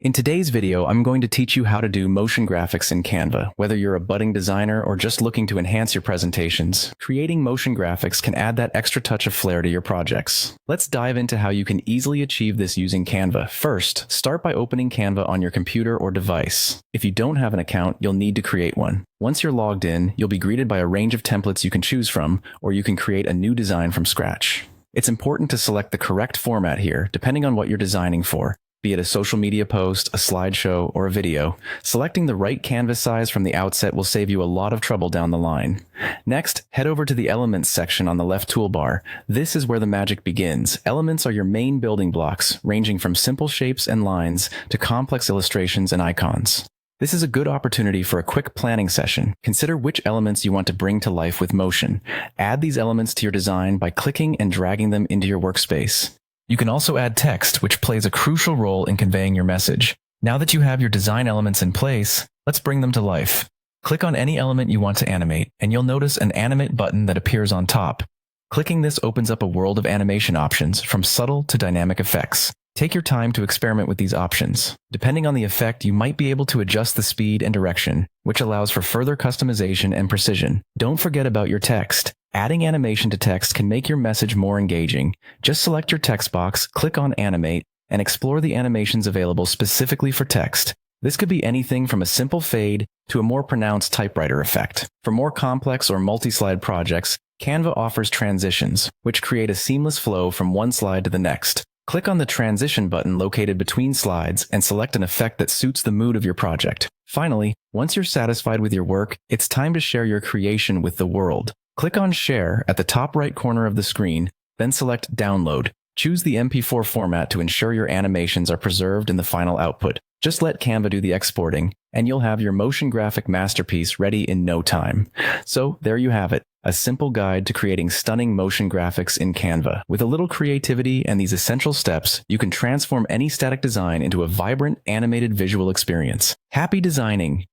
In today's video, I'm going to teach you how to do motion graphics in Canva. Whether you're a budding designer or just looking to enhance your presentations, creating motion graphics can add that extra touch of flair to your projects. Let's dive into how you can easily achieve this using Canva. First, start by opening Canva on your computer or device. If you don't have an account, you'll need to create one. Once you're logged in, you'll be greeted by a range of templates you can choose from, or you can create a new design from scratch. It's important to select the correct format here, depending on what you're designing for. Be it a social media post, a slideshow, or a video, selecting the right canvas size from the outset will save you a lot of trouble down the line. Next, head over to the Elements section on the left toolbar. This is where the magic begins. Elements are your main building blocks, ranging from simple shapes and lines to complex illustrations and icons. This is a good opportunity for a quick planning session. Consider which elements you want to bring to life with motion. Add these elements to your design by clicking and dragging them into your workspace. You can also add text, which plays a crucial role in conveying your message. Now that you have your design elements in place, let's bring them to life. Click on any element you want to animate, and you'll notice an animate button that appears on top. Clicking this opens up a world of animation options, from subtle to dynamic effects. Take your time to experiment with these options. Depending on the effect, you might be able to adjust the speed and direction, which allows for further customization and precision. Don't forget about your text. Adding animation to text can make your message more engaging. Just select your text box, click on Animate, and explore the animations available specifically for text. This could be anything from a simple fade to a more pronounced typewriter effect. For more complex or multi-slide projects, Canva offers transitions, which create a seamless flow from one slide to the next. Click on the Transition button located between slides and select an effect that suits the mood of your project. Finally, once you're satisfied with your work, it's time to share your creation with the world. Click on Share at the top right corner of the screen, then select Download. Choose the MP4 format to ensure your animations are preserved in the final output. Just let Canva do the exporting, and you'll have your motion graphic masterpiece ready in no time. So there you have it, a simple guide to creating stunning motion graphics in Canva. With a little creativity and these essential steps, you can transform any static design into a vibrant, animated visual experience. Happy designing!